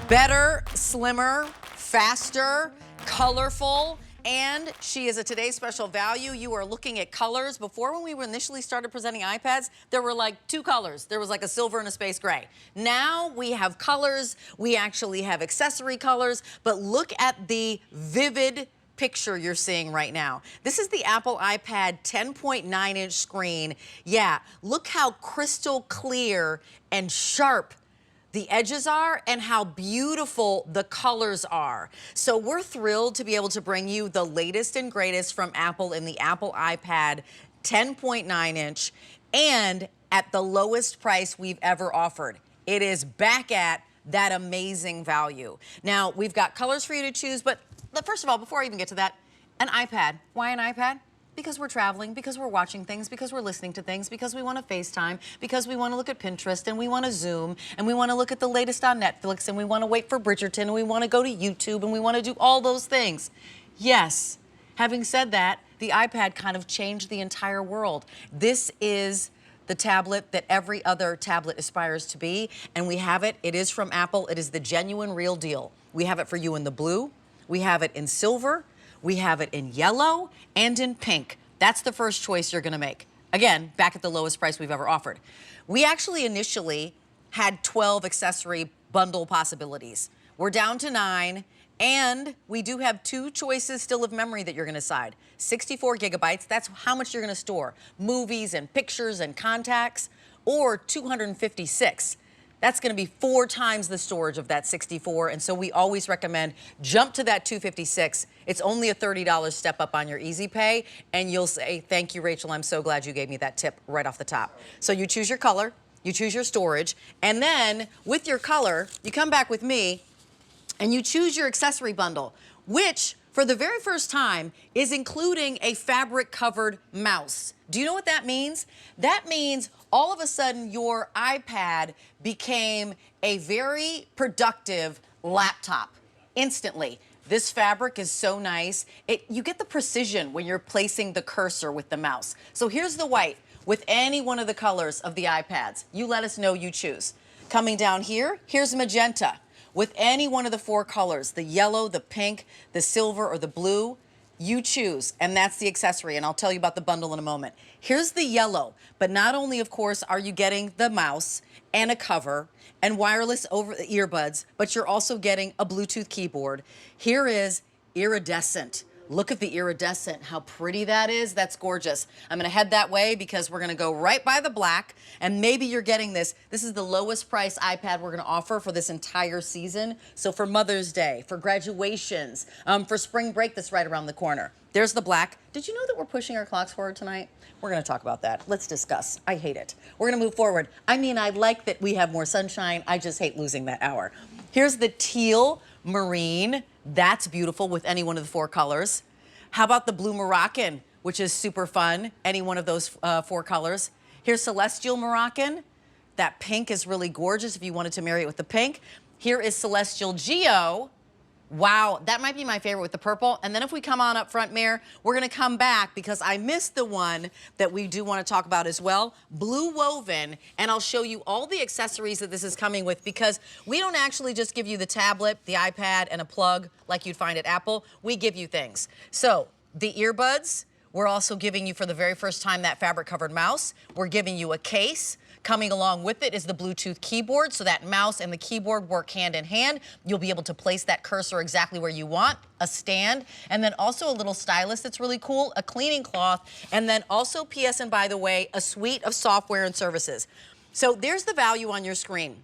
Better, slimmer, faster, colorful, and she is a today's special value. You are looking at colors. Before, when we initially started presenting iPads, there were like two colors. There was like a silver and a space gray. Now we have colors. We actually have accessory colors, but look at the vivid picture you're seeing right now. This is the Apple iPad 10.9-inch screen. Yeah, look how crystal clear and sharp the edges are and how beautiful the colors are. So we're thrilled to be able to bring you the latest and greatest from Apple in the Apple iPad 10.9-inch and at the lowest price we've ever offered. It is back at that amazing value. Now, we've got colors for you to choose, but first of all, before I even get to that, an iPad. Why an iPad? Because we're traveling, because we're watching things, because we're listening to things, because we want to FaceTime, because we want to look at Pinterest, and we want to Zoom, and we want to look at the latest on Netflix, and we want to wait for Bridgerton, and we want to go to YouTube, and we want to do all those things. Yes, having said that, the iPad kind of changed the entire world. This is the tablet that every other tablet aspires to be, and we have it. It is from Apple. It is the genuine real deal. We have it for you in the blue. We have it in silver. We have it in yellow and in pink. That's the first choice you're gonna make. Again, back at the lowest price we've ever offered. We actually initially had 12 accessory bundle possibilities. We're down to 9, and we do have 2 choices still of memory that you're gonna decide. 64 gigabytes, that's how much you're gonna store. Movies and pictures and contacts, or 256. That's gonna be 4 times the storage of that 64, and so we always recommend jump to that 256. It's only a $30 step up on your Easy Pay, and you'll say, thank you, Rachel, I'm so glad you gave me that tip right off the top. So you choose your color, you choose your storage, and then with your color, you come back with me, and you choose your accessory bundle, which, for the very first time, is including a fabric-covered mouse. Do you know what that means? That means all of a sudden your iPad became a very productive laptop instantly. This fabric is so nice. You get the precision when you're placing the cursor with the mouse. So here's the white with any one of the colors of the iPads. You let us know you choose. Coming down here, here's magenta with any one of the 4 colors, the yellow, the pink, the silver, or the blue. You choose, and that's the accessory, and I'll tell you about the bundle in a moment. Here's the yellow, but not only, of course, are you getting the mouse and a cover and wireless over the earbuds, but you're also getting a Bluetooth keyboard. Here is iridescent. Look at the iridescent, how pretty that is. That's gorgeous. I'm gonna head that way because we're gonna go right by the black, and maybe you're getting this. This is the lowest price iPad we're gonna offer for this entire season. So for Mother's Day, for graduations, for spring break that's right around the corner. There's the black. Did you know that we're pushing our clocks forward tonight? We're gonna talk about that. Let's discuss. I hate it. We're gonna move forward. I mean, I like that we have more sunshine. I just hate losing that hour. Here's the teal marine. That's beautiful with any one of the 4 colors. How about the blue Moroccan, which is super fun, any one of those 4 colors. Here's celestial Moroccan. That pink is really gorgeous if you wanted to marry it with the pink. Here is celestial Geo. Wow, that might be my favorite with the purple. And then if we come on up front, Mayor, we're gonna come back because I missed the one that we do wanna talk about as well, blue woven, and I'll show you all the accessories that this is coming with because we don't actually just give you the tablet, the iPad, and a plug like you'd find at Apple. We give you things. So the earbuds, we're also giving you for the very first time that fabric-covered mouse. We're giving you a case. Coming along with it is the Bluetooth keyboard, so that mouse and the keyboard work hand in hand. You'll be able to place that cursor exactly where you want, a stand, and then also a little stylus that's really cool, a cleaning cloth, and then also, P.S. and by the way, a suite of software and services. So there's the value on your screen.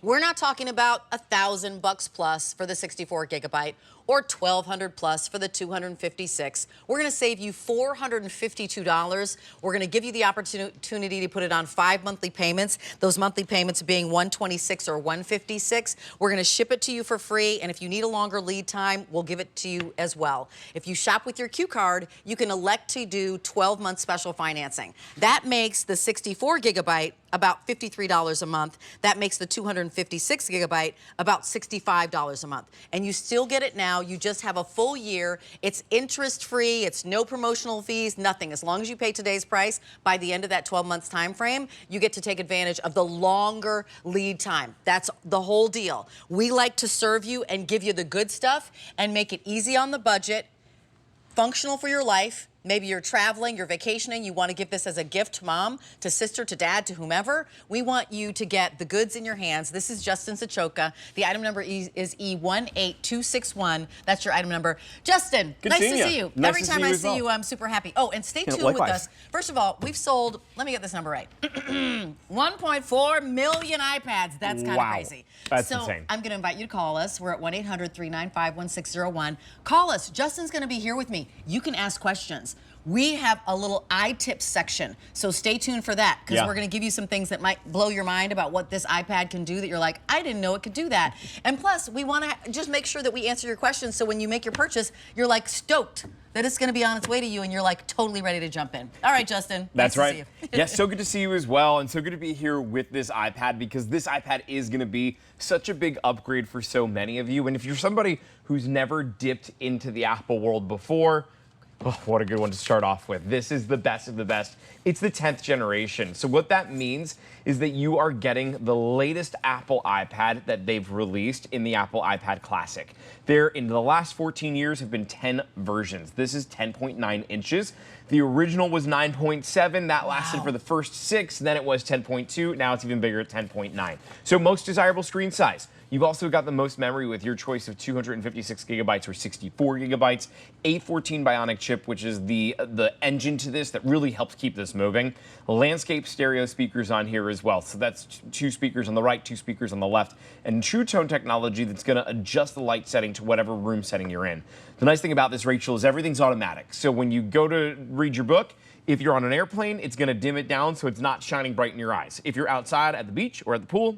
We're not talking about $1,000 plus for the 64 gigabyte or $1,200 plus for the 256. We're gonna save you $452. We're gonna give you the opportunity to put it on 5 monthly payments, those monthly payments being $126 or $156. We're gonna ship it to you for free, and if you need a longer lead time, we'll give it to you as well. If you shop with your Q card, you can elect to do 12-month special financing. That makes the 64 gigabyte about $53 a month. That makes the 256 gigabyte about $65 a month. And you still get it now now. You just have a full year. It's interest-free. It's no promotional fees, nothing. As long as you pay today's price, by the end of that 12 months time frame, you get to take advantage of the longer lead time. That's the whole deal. We like to serve you and give you the good stuff and make it easy on the budget, functional for your life. Maybe you're traveling, you're vacationing, you want to give this as a gift to mom, to sister, to dad, to whomever. We want you to get the goods in your hands. This is Justin Sachoka. The item number is E18261. That's your item number. Justin, nice to see you. Every time I see you, I'm super happy. Oh, and stay tuned with us. First of all, we've sold, let me get this number right, 1.4 million iPads. That's kind of crazy. That's insane. I'm going to invite you to call us. We're at 1-800-395-1601. Call us. Justin's going to be here with me. You can ask questions. We have a little iTips section, so stay tuned for that, because we're going to give you some things that might blow your mind about what this iPad can do that you're like, I didn't know it could do that. And plus, we want to just make sure that we answer your questions, so when you make your purchase, you're like stoked that it's going to be on its way to you, and you're like totally ready to jump in. All right, Justin. That's nice right. To see you. Yes, so good to see you as well, and so good to be here with this iPad, because this iPad is going to be such a big upgrade for so many of you. And if you're somebody who's never dipped into the Apple world before, oh, what a good one to start off with. This is the best of the best. It's the 10th generation. So what that means is that you are getting the latest Apple iPad that they've released in the Apple iPad Classic. There, in the last 14 years, have been 10 versions. This is 10.9 inches. The original was 9.7. That lasted for the first 6. Then it was 10.2. Now it's even bigger at 10.9. So most desirable screen size. You've also got the most memory with your choice of 256 gigabytes or 64 gigabytes, A14 Bionic chip, which is the engine to this that really helps keep this moving. Landscape stereo speakers on here as well. So that's 2 speakers on the right, 2 speakers on the left, and True Tone technology that's going to adjust the light setting to whatever room setting you're in. The nice thing about this, Rachel, is everything's automatic. So when you go to read your book, if you're on an airplane, it's going to dim it down so it's not shining bright in your eyes. If you're outside at the beach or at the pool,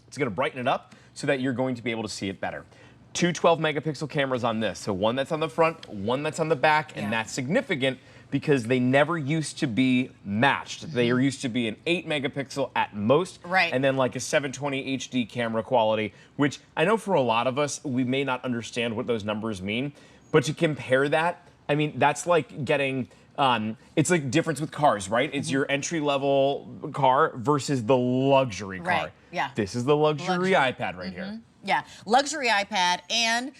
it's going to brighten it up so that you're going to be able to see it better. 2 12-megapixel cameras on this. So one that's on the front, one that's on the back, and that's significant because they never used to be matched. They used to be an 8-megapixel at most, and then like a 720 HD camera quality, which I know for a lot of us, we may not understand what those numbers mean, but to compare that, I mean, that's like getting, it's like difference with cars, right? It's your entry-level car versus the luxury car. This is the luxury iPad right here. Yeah, luxury iPad, and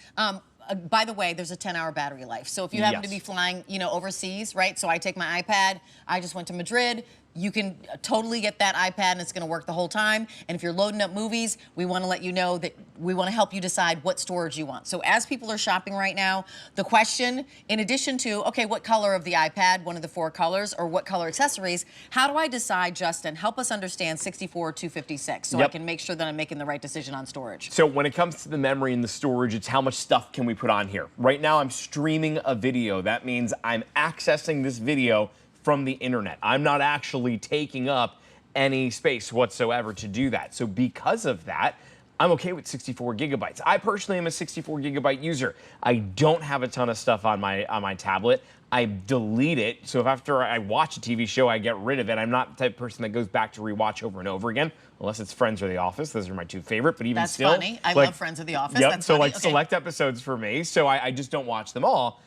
by the way, there's a 10-hour battery life. So if you happen to be flying, you know, overseas, right? So I take my iPad. I just went to Madrid. You can totally get that iPad and it's going to work the whole time. And if you're loading up movies, we want to let you know that we want to help you decide what storage you want. So as people are shopping right now, the question, in addition to, okay, what color of the iPad, one of the 4 colors, or what color accessories, how do I decide, Justin, help us understand 64 or 256 so I can make sure that I'm making the right decision on storage. So when it comes to the memory and the storage, it's how much stuff can we put on here. Right now I'm streaming a video. That means I'm accessing this video from the internet. I'm not actually taking up any space whatsoever to do that. So because of that, I'm okay with 64 gigabytes. I personally am a 64 gigabyte user. I don't have a ton of stuff on my tablet. I delete it. So if after I watch a TV show, I get rid of it. I'm not the type of person that goes back to rewatch over and over again, unless it's Friends or The Office. Those are my 2 favorite, but even still. That's funny. I love Friends or The Office. That's so funny. like select episodes for me. So I just don't watch them all.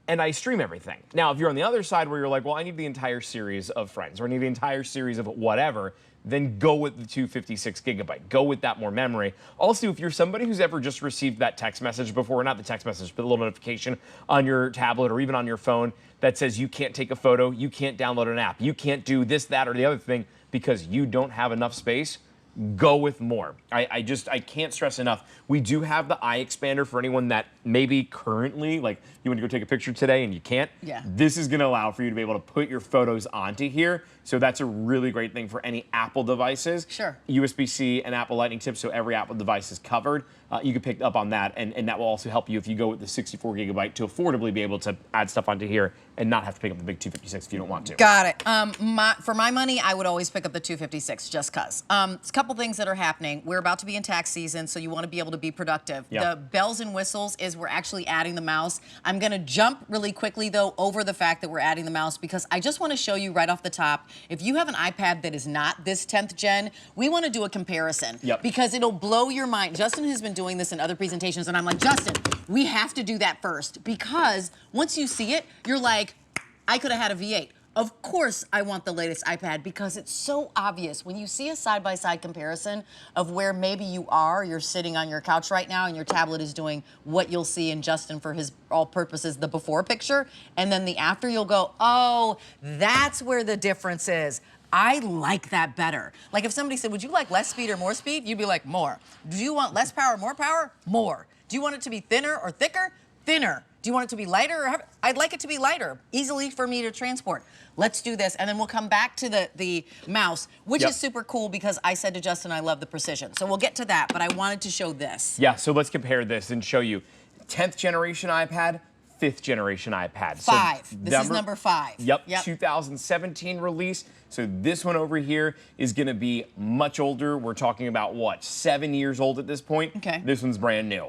And I stream everything. Now, if you're on the other side where you're like, well, I need the entire series of Friends, or I need the entire series of whatever, then go with the 256 gigabyte. Go with that more memory. Also, if you're somebody who's ever just received that text message before, not the text message, but a little notification on your tablet or even on your phone that says you can't take a photo, you can't download an app, you can't do this, that, or the other thing because you don't have enough space, go with more. I can't stress enough. We do have the eye expander for anyone that maybe currently, like you want to go take a picture today and you can't. This is going to allow for you to be able to put your photos onto here. So that's a really great thing for any Apple devices. USB-C and Apple Lightning tip, so every Apple device is covered. You can pick up on that, and that will also help you if you go with the 64 gigabyte to affordably be able to add stuff onto here and not have to pick up the big 256 if you don't want to. Got it. For my money, I would always pick up the 256 just because. It's a couple things that are happening. We're about to be in tax season, so you want to be able to be productive. Yep. The bells and whistles is we're actually adding the mouse. I'm going to jump really quickly, though, over the fact that we're adding the mouse because I just want to show you right off the top, if you have an iPad that is not this 10th gen, we want to do a comparison because it'll blow your mind. Justin has been doing this in other presentations, and I'm like, Justin, we have to do that first because once you see it, you're like, I could have had a V8. Of course I want the latest iPad because it's so obvious. When you see a side-by-side comparison of where maybe you're sitting on your couch right now and your tablet is doing what you'll see in Justin for his all purposes, the before picture, and then the after, you'll go, oh, that's where the difference is. I like that better. Like if somebody said, would you like less speed or more speed? You'd be like, more. Do you want less power or more power? More. Do you want it to be thinner or thicker? Thinner. Do you want it to be lighter or heavier? I'd like it to be lighter, easily for me to transport. Let's do this, and then we'll come back to the mouse, which is super cool because I said to Justin I love the precision. So we'll get to that, but I wanted to show this. Yeah, so let's compare this and show you 10th generation iPad, 5th generation iPad. 5. So this is number 5. Yep, 2017 release. So this one over here is going to be much older. We're talking about, what, 7 years old at this point? Okay. This one's brand new.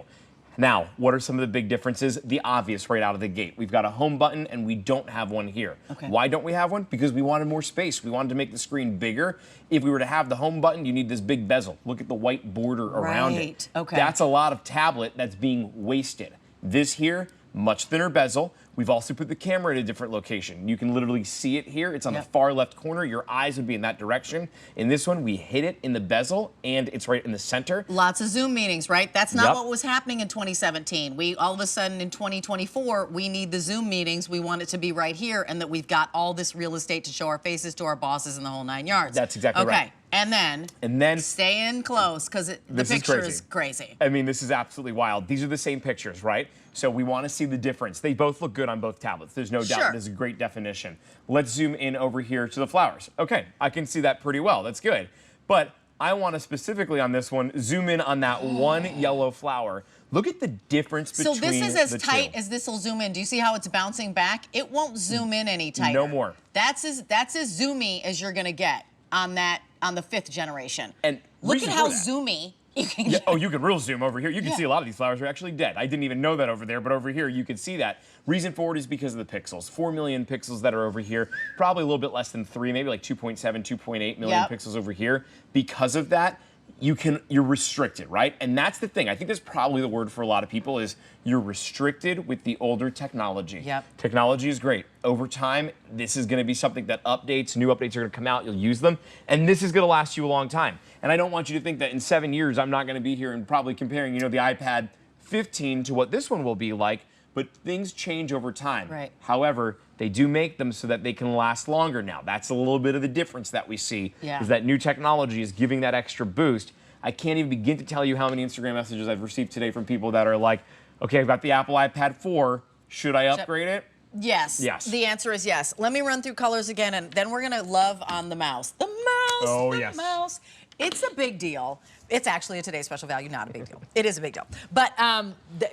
Now, what are some of the big differences? The obvious right out of the gate. We've got a home button, and we don't have one here. Okay. Why don't we have one? Because we wanted more space. We wanted to make the screen bigger. If we were to have the home button, you need this big bezel. Look at the white border around it. Okay. That's a lot of tablet that's being wasted. This here, much thinner bezel. We've also put the camera at a different location. You can literally see it here. It's on the far left corner. Your eyes would be in that direction. In this one, we hit it in the bezel, and it's right in the center. Lots of Zoom meetings, right? That's not what was happening in 2017. We all of a sudden in 2024, we need the Zoom meetings. We want it to be right here, and that we've got all this real estate to show our faces to our bosses and the whole 9 yards. That's exactly right. Okay. And then stay in close because the picture is crazy. I mean, this is absolutely wild. These are the same pictures, right? So we want to see the difference. They both look good on both tablets. There's no doubt. There's a great definition. Let's zoom in over here to the flowers. Okay, I can see that pretty well. That's good. But I want to specifically on this one zoom in on that one yellow flower. Look at the difference between the two. So this is as tight as this will zoom in. Do you see how it's bouncing back? It won't zoom in any tighter. No more. That's as zoomy as you're going to get on the 5th generation. And look at how zoomy you can get. Oh, you can real zoom over here. You can see a lot of these flowers are actually dead. I didn't even know that over there, but over here you can see that. Reason for it is because of the pixels. 4 million pixels that are over here, probably a little bit less than 3, maybe like 2.7, 2.8 million pixels over here. Because of that, you're restricted, right? And that's the thing. I think that's probably the word for a lot of people is you're restricted with the older technology. Technology is great. Over time, this is going to be something that updates, new updates are going to come out, you'll use them, and this is going to last you a long time. And I don't want you to think that in 7 years I'm not going to be here and probably comparing, the iPad 15 to what this one will be like, but things change over time. Right. However, they do make them so that they can last longer now. That's a little bit of the difference that we see, is that new technology is giving that extra boost. I can't even begin to tell you how many Instagram messages I've received today from people that are like, okay, I've got the Apple iPad 4. Should I upgrade it? Yes. Yes. The answer is yes. Let me run through colors again, and then we're going to love on the mouse. The mouse. Oh, the mouse. It's a big deal. It's actually a Today's Special Value, not a big deal. It is a big deal. But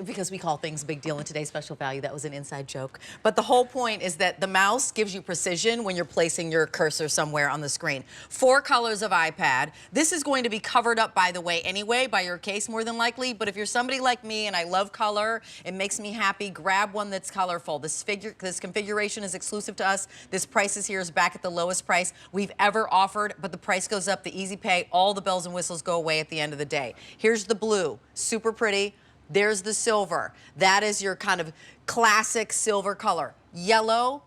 because we call things a big deal in Today's Special Value, that was an inside joke. But the whole point is that the mouse gives you precision when you're placing your cursor somewhere on the screen. 4 colors of iPad. This is going to be covered up, by the way, anyway, by your case more than likely. But if you're somebody like me and I love color, it makes me happy, grab one that's colorful. This configuration is exclusive to us. This price is here is back at the lowest price we've ever offered, but the price goes up, the easy pay, all the bells and whistles go away at the end of the day. Here's the blue, super pretty. There's the silver. That is your kind of classic silver color. Yellow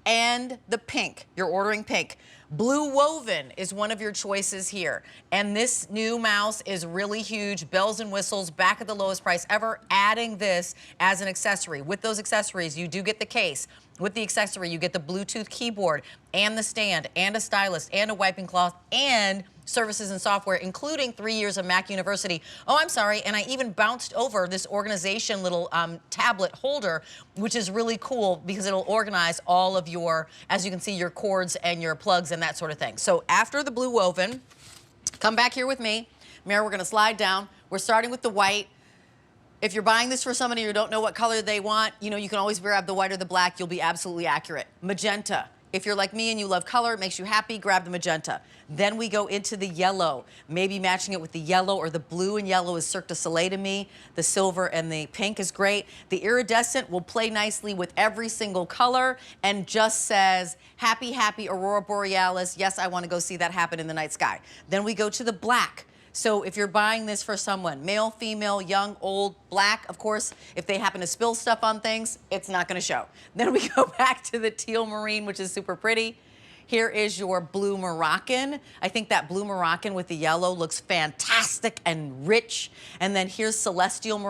and the pink. You're ordering pink. Blue woven is one of your choices here. And this new mouse is really huge. Bells and whistles, back at the lowest price ever. Adding this as an accessory. With those accessories, you do get the case. With the accessory, you get the Bluetooth keyboard and the stand and a stylus and a wiping cloth and services and software, including 3 years of Mac University. Oh, I'm sorry, and I even bounced over this organization little tablet holder, which is really cool because it'll organize all of your, as you can see, your cords and your plugs and that sort of thing. So after the blue woven, come back here with me. Mary, we're gonna slide down. We're starting with the white. If you're buying this for somebody who don't know what color they want, you can always grab the white or the black. You'll be absolutely accurate. Magenta, If you're like me and you love color, it makes you happy, grab the magenta. Then we go into the yellow, maybe matching it with the yellow or the blue and yellow is Cirque du Soleil to me. The silver and the pink is great. The iridescent will play nicely with every single color and just says, happy, happy Aurora Borealis. Yes, I want to go see that happen in the night sky. Then we go to the black. So if you're buying this for someone, male, female, young, old, black, of course, if they happen to spill stuff on things, it's not going to show. Then we go back to the teal marine, which is super pretty. Here is your blue Moroccan. I think that blue Moroccan with the yellow looks fantastic and rich. And then here's celestial Moroccan.